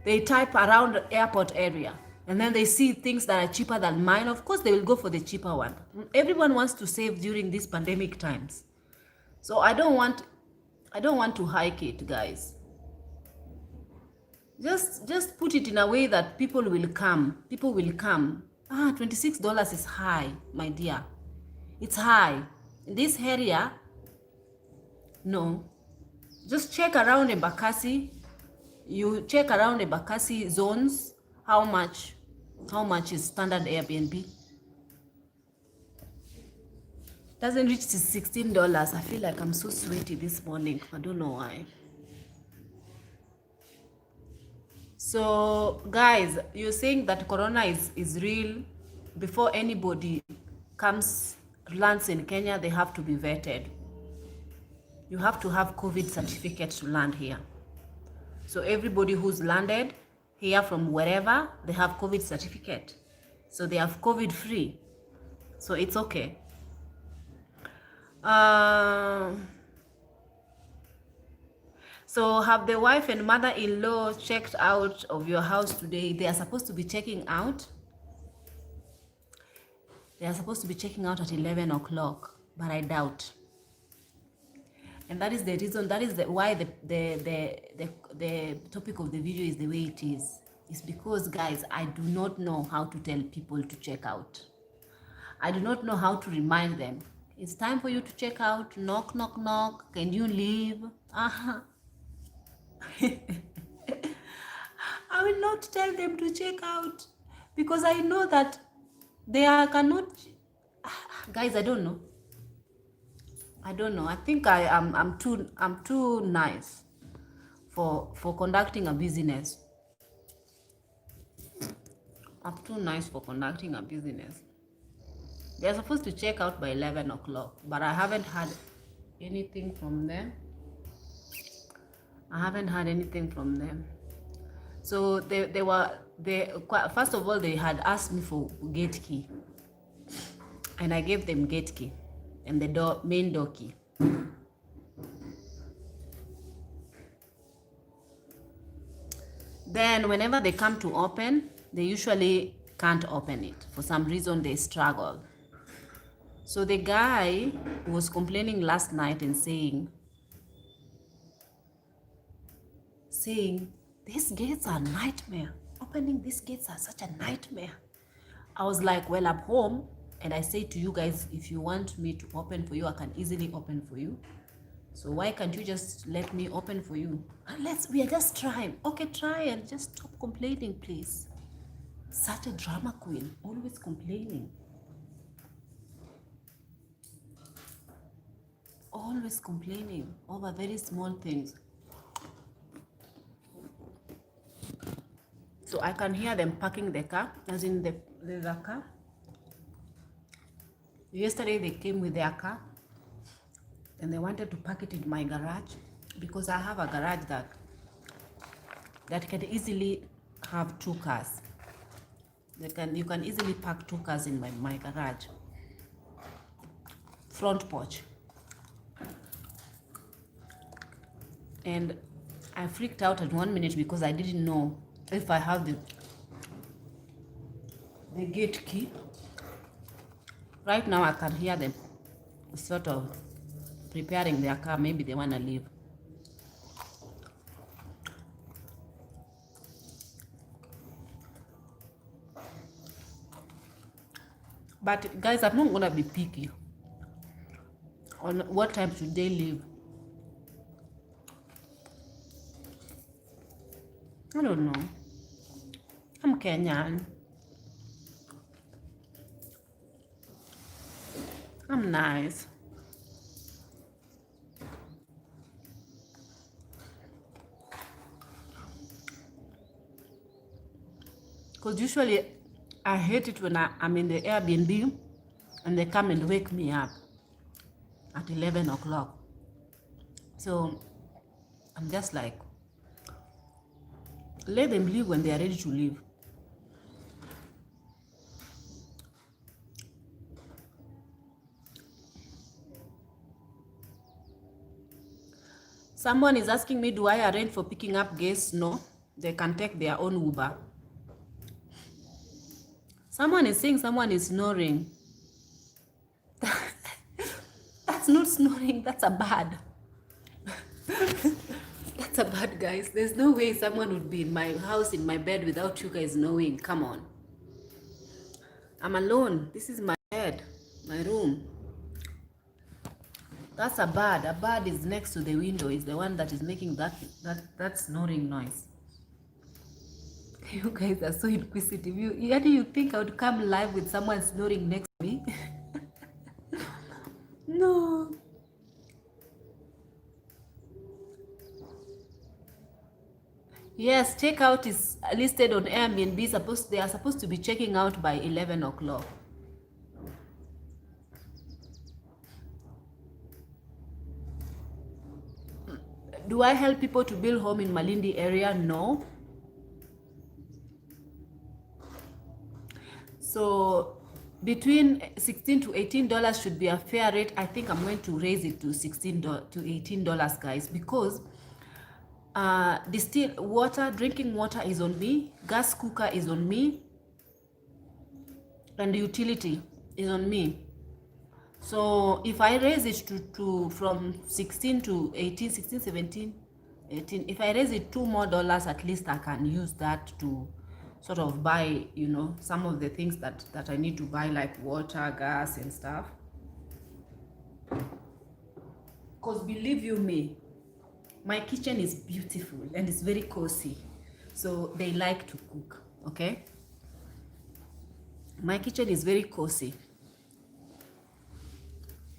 they type around the airport area. And then they see things that are cheaper than mine. Of course, they will go for the cheaper one. Everyone wants to save during these pandemic times. So I don't want to hike it, guys. Just put it in a way that people will come. People will come. $26 is high, my dear. It's high. In this area, no. Just check around Embakasi. You check around Embakasi zones, how much is standard Airbnb. Doesn't reach to $16. I feel like I'm so sweaty this morning. I don't know why. So guys, you're saying that corona is real. Before anybody lands in Kenya, they have to be vetted. You have to have COVID certificate to land here. So everybody who's landed here from wherever, they have COVID certificate. So they have COVID free. So it's okay. So have the wife and mother-in-law checked out of your house today? They are supposed to be checking out. They are supposed to be checking out at 11 o'clock, but I doubt. And that is the reason, why the topic of the video is the way it is. It's because, guys, I do not know how to tell people to check out. I do not know how to remind them. It's time for you to check out. Knock, knock, knock. Can you leave? I will not tell them to check out because I know that they cannot. Guys, I don't know. I think I'm too nice for conducting a business. I'm too nice for conducting a business. They're supposed to check out by 11 o'clock, but I haven't had anything from them. So first of all, they had asked me for gate key, and I gave them gate key and the main door key. Then whenever they come to open, they usually can't open it. For some reason, they struggle. So the guy was complaining last night and saying, these gates are a nightmare. Opening these gates are such a nightmare. I was like, well, I'm home. And I say to you guys, if you want me to open for you, I can easily open for you. So why can't you just let me open for you? And we are just trying. Okay, try and just stop complaining, please. Such a drama queen, always complaining. Always complaining over very small things. So I can hear them parking the car, as in there's a car. Yesterday they came with their car and they wanted to park it in my garage because I have a garage that can easily have 2 cars. You can easily park 2 cars in my garage. Front porch. And I freaked out at 1 minute because I didn't know if I have the gate key. Right now I can hear them sort of preparing their car. Maybe they want to leave. But guys, I'm not going to be picky on what time should they leave. I don't know. I'm Kenyan. I'm nice. Because usually I hate it when I'm in the Airbnb and they come and wake me up at 11 o'clock. So I'm just like, let them leave when they are ready to leave. Someone is asking me, do I arrange for picking up guests? No, they can take their own Uber. Someone is saying someone is snoring. That's not snoring, that's a bird. That's a bird, guys. There's no way someone would be in my house, in my bed, without you guys knowing. Come on. I'm alone. This is my bed, my room. That's a bird. A bird is next to the window. Is the one that is making that snoring noise. You guys are so inquisitive. How do you think I would come live with someone snoring next to me? No. Yes, checkout is listed on Airbnb. They are supposed to be checking out by 11 o'clock. Do I help people to build home in Malindi area? No. So between $16 to $18 should be a fair rate. I think I'm going to raise it to $16 to $18, guys, because distilled water, drinking water is on me, gas cooker is on me, and utility is on me. So if I raise it to from 16 to 18, 16, 17, 18, if I raise it $2 more, at least I can use that to sort of buy, you know, some of the things that I need to buy, like water, gas, and stuff. Because believe you me, my kitchen is beautiful and it's very cozy. So they like to cook, okay? My kitchen is very cozy.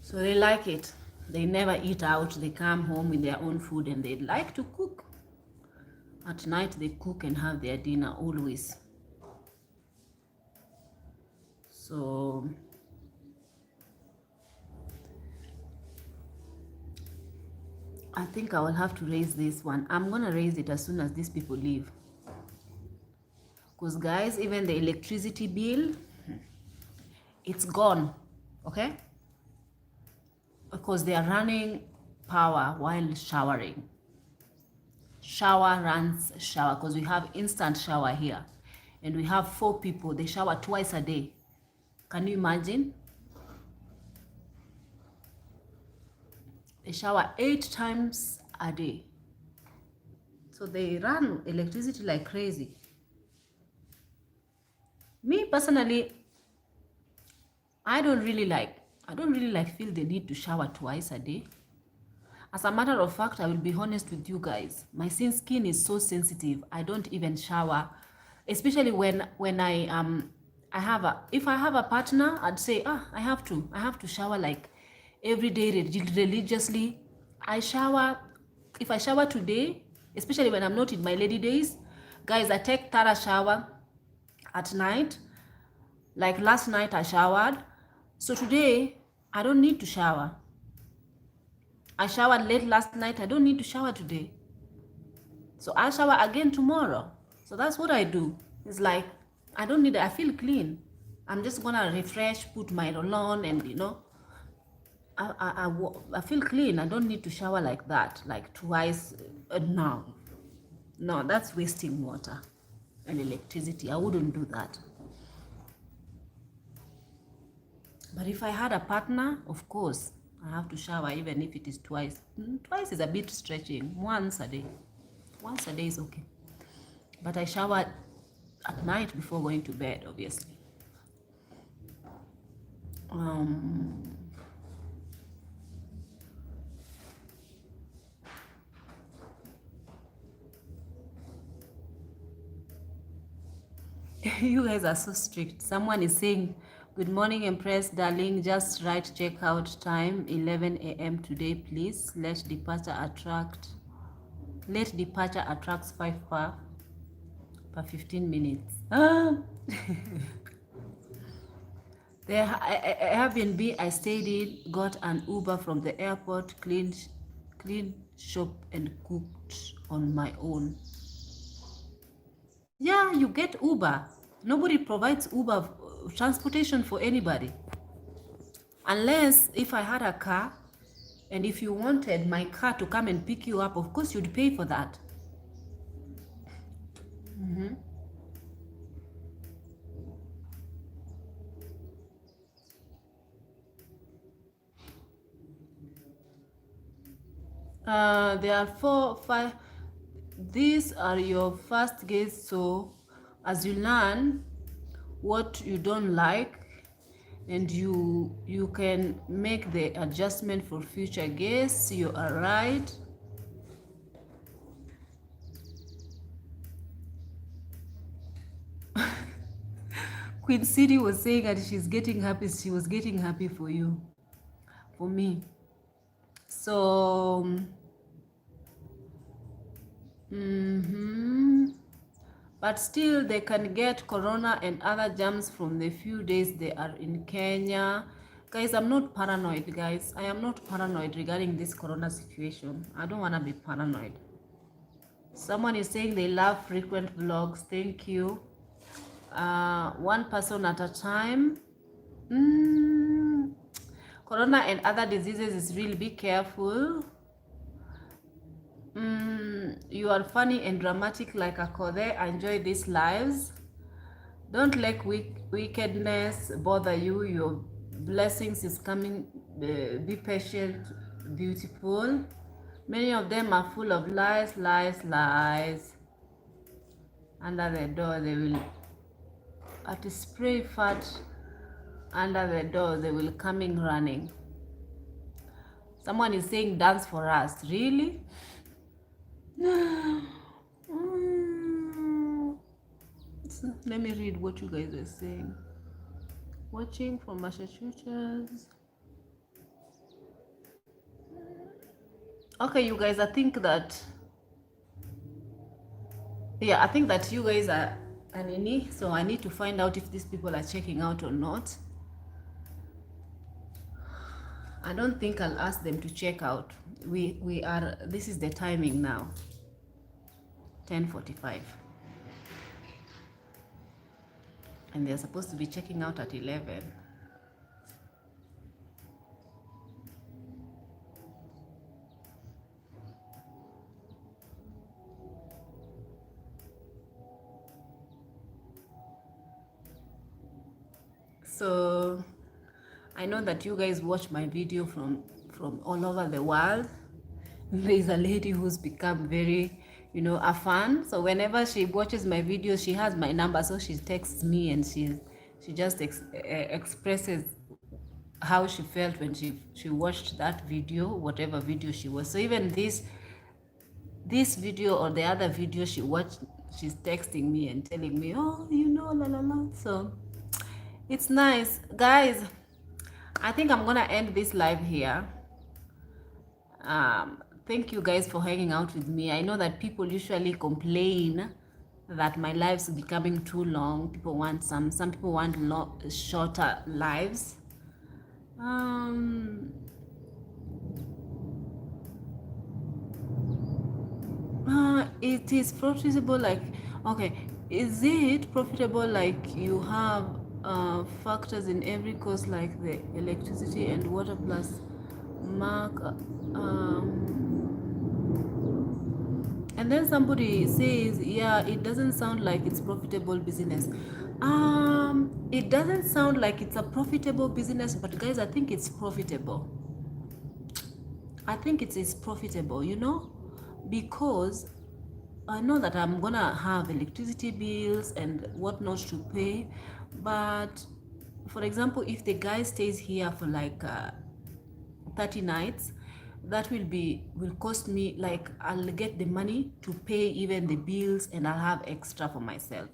So they like it. They never eat out. They come home with their own food and they like to cook. At night they cook and have their dinner always. So I think I will have to raise this one. I'm gonna raise it as soon as these people leave. Because guys, even the electricity bill, it's gone, okay? Because they are running power while showering. Shower runs shower, because we have instant shower here. And we have 4 people. They shower twice a day. Can you imagine? They shower 8 times a day. So they run electricity like crazy. Me personally, I don't really like feel the need to shower twice a day. As a matter of fact, I will be honest with you guys. My skin is so sensitive. I don't even shower, especially when I have a if I have a partner, I'd say I have to shower like every day religiously. I shower if I shower today, especially when I'm not in my lady days, guys. I take thorough shower at night. Like last night I showered, so today I don't need to shower. I showered late last night. I don't need to shower today. So I'll shower again tomorrow. So that's what I do. It's like, I don't need it. I feel clean. I'm just going to refresh, put my roll on, and I feel clean. I don't need to shower like that, like twice. No. No, that's wasting water and electricity. I wouldn't do that. But if I had a partner, of course, I have to shower even if it is twice. Twice is a bit stretching. Once a day. Once a day is okay. But I shower at night before going to bed, obviously. You guys are so strict. Someone is saying, good morning, Empress, darling. Just write checkout time, 11 a.m. today, please. Let departure attracts 5 per 15 minutes. The Airbnb I stayed in got an Uber from the airport, cleaned shop and cooked on my own. Yeah, you get Uber. Nobody provides Uber transportation for anybody. Unless if I had a car, and if you wanted my car to come and pick you up, of course you'd pay for that. There are 4, 5. These are your first guests, so as you learn what you don't like, and you can make the adjustment for future guests. You are right. Queen City was saying that she's getting happy. She was getting happy for you, for me. So but still they can get corona and other germs from the few days they are in Kenya. Guys, I'm not paranoid, guys. I am not paranoid regarding this corona situation. I don't want to be paranoid. Someone is saying they love frequent vlogs. Thank you. One person at a time. Corona and other diseases is really, be careful. You are funny and dramatic like a Kode. Enjoy these lives. Don't let wickedness bother you. Your blessings is coming. Be patient, beautiful. Many of them are full of lies. Under the door, they will at spray fat. Under the door, they will coming running. Someone is saying dance for us. Really? Let me read what you guys are saying. Watching from Massachusetts. Okay, you guys, I think that you guys are anini, so I need to find out if these people are checking out or not. I don't think I'll ask them to check out. We are, this is the timing now, 10:45, and they're supposed to be checking out at 11. So I know that you guys watch my video from all over the world. There's a lady who's become very, a fan. So whenever she watches my videos, she has my number, so she texts me and she just expresses how she felt when she watched that video, whatever video she was. So even this video or the other video she watched, she's texting me and telling me, oh, you know, la la la. So it's nice, guys. I think I'm gonna end this live here. Thank you guys for hanging out with me. I know that people usually complain that my lives are becoming too long. People want some people want shorter lives. It is profitable, like, okay, is it profitable like you have factors in every cost like the electricity and water plus mark, and then somebody says, yeah, it doesn't sound like it's profitable business. It doesn't sound like it's a profitable business, but guys, I think it's profitable. I think it is profitable, you know, because I know that I'm gonna have electricity bills and whatnot to pay, but for example, if the guy stays here for like 30 nights, that will cost me, like, I'll get the money to pay even the bills and I'll have extra for myself.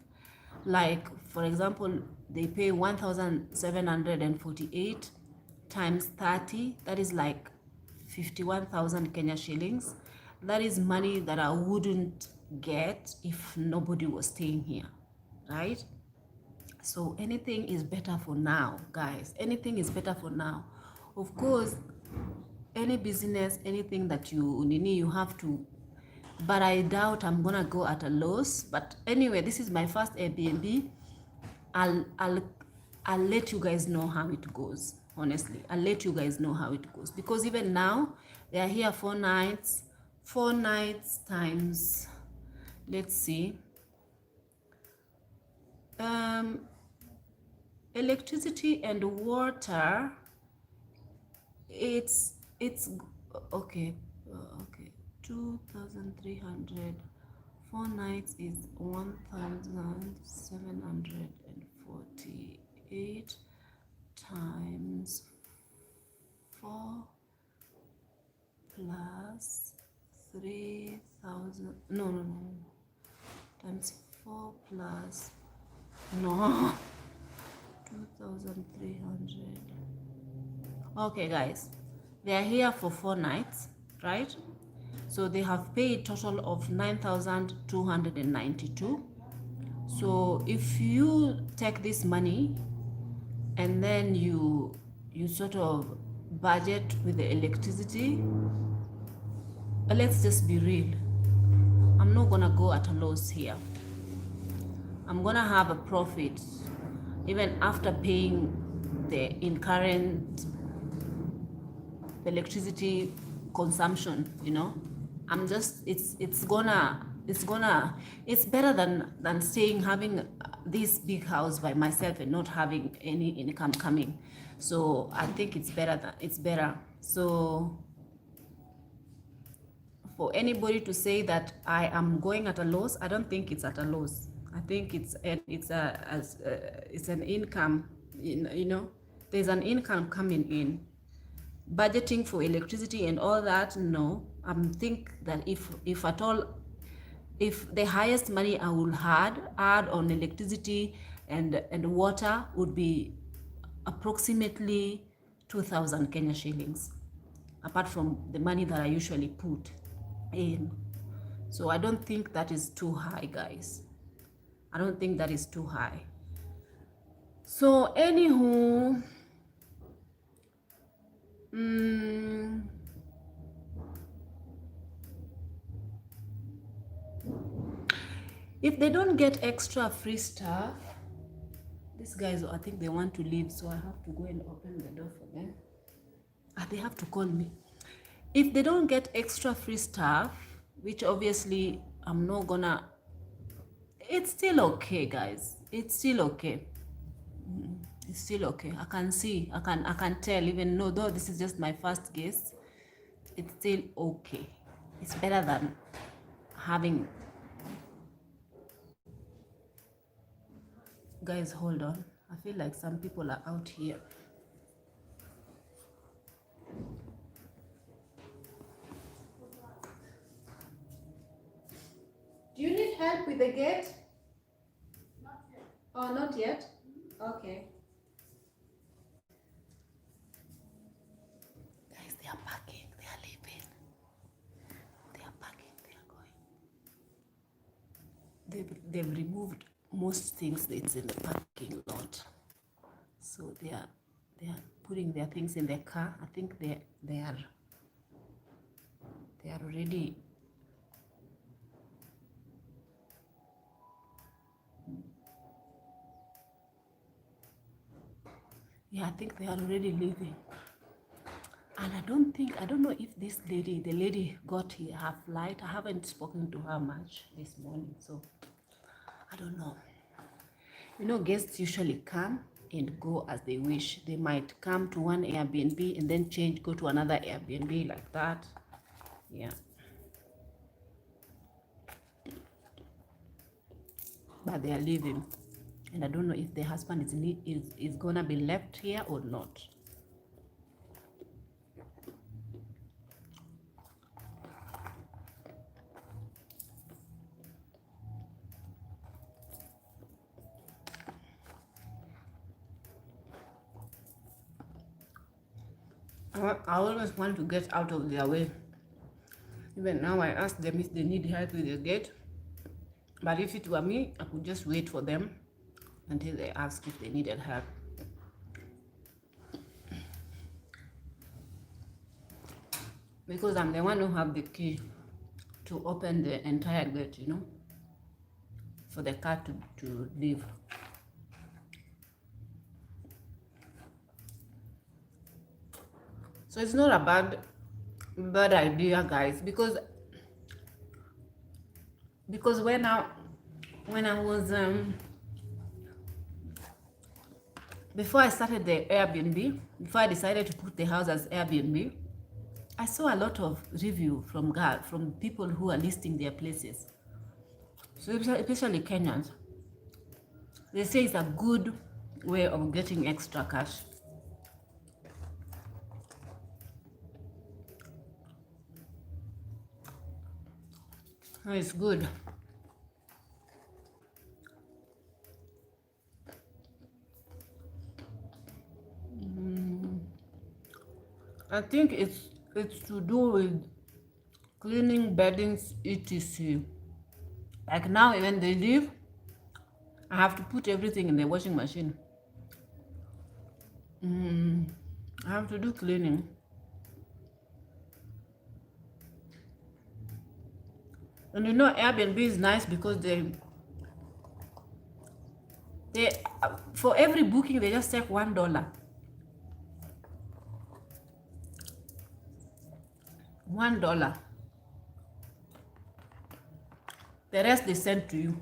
Like, for example, they pay 1,748 times 30, that is like 51,000 Kenya shillings. That is money that I wouldn't get if nobody was staying here, right? So anything is better for now, guys. Anything is better for now. Of course, any business, anything that you have to, but I doubt I'm gonna go at a loss. But anyway, this is my first Airbnb. I'll let you guys know how it goes. Honestly, I'll let you guys know how it goes, because even now they are here 4 nights. 4 nights times, let's see, electricity and water, it's okay, okay, 2,300. 4 nights is 1,748 times 4 plus 3,000. No. Times 4 plus, no, 2,300. Okay, guys, they are here for 4 nights, right? So they have paid total of 9,292. So if you take this money and then you sort of budget with the electricity, let's just be real, I'm not gonna go at a loss here. I'm gonna have a profit even after paying the current electricity consumption, you know. I'm just, it's better than staying, having this big house by myself and not having any income coming. So I think it's better. So for anybody to say that I am going at a loss, I don't think it's at a loss. I think it's an income, you know, there's an income coming in. Budgeting for electricity and all that, no. I think that if at all, if the highest money I will add on electricity and water would be approximately 2,000 Kenya shillings, apart from the money that I usually put in. So I don't think that is too high, guys. I don't think that is too high. So anywho, if they don't get extra free stuff, these guys, I think they want to leave, so I have to go and open the door for them. They have to call me. If they don't get extra free stuff, which obviously I'm not gonna, it's still okay, guys. It's still okay. It's still okay. I can see, I can tell, even though this is just my first guess, it's still okay. It's better than having, guys, hold on. I feel like some people are out here. Do you need help with the gate? Oh, not yet? Okay. Guys, they are parking. They are leaving. They are parking. They are going. They've removed most things that's in the parking lot. So they are putting their things in their car. I think they are already. Yeah, I think they are already leaving. And I don't know if this lady, the lady got here, her flight. I haven't spoken to her much this morning, so I don't know. You know, guests usually come and go as they wish. They might come to one Airbnb and then change, go to another Airbnb like that. Yeah. But they are leaving. And I don't know if the husband is gonna be left here or not. I always want to get out of their way. Even now I ask them if they need help with the gate. But if it were me, I could just wait for them until they ask if they needed help. Because I'm the one who have the key to open the entire gate, you know, for the car to leave. So it's not a bad idea, guys, because when I was before I started the Airbnb, before I decided to put the house as Airbnb, I saw a lot of review from people who are listing their places. So especially Kenyans, they say it's a good way of getting extra cash. So it's good. I think it's to do with cleaning, beddings, etc. Like now, when they leave, I have to put everything in the washing machine. I have to do cleaning. And you know, Airbnb is nice because they for every booking they just take $1. $1. The rest they send to you.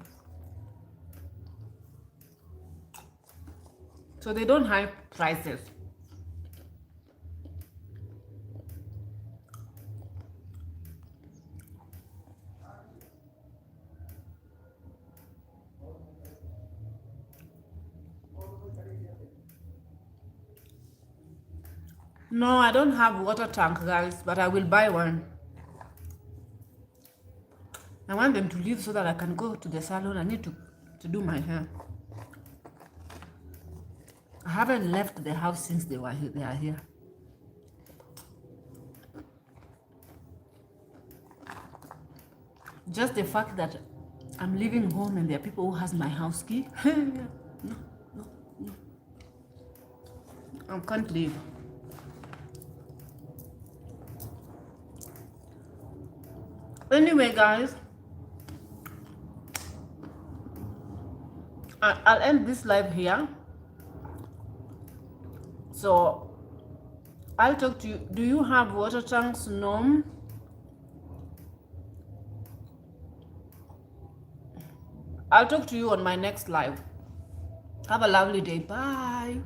So they don't hide prices. No, I don't have water tank, guys, but I will buy one. I want them to leave so that I can go to the salon. I need to do my hair. I haven't left the house since they are here. Just the fact that I'm leaving home and there are people who has my house key. No. I can't leave. Anyway, guys, I'll end this live here. So I'll talk to you. Do you have water tanks? No. I'll talk to you on my next live. Have a lovely day. Bye.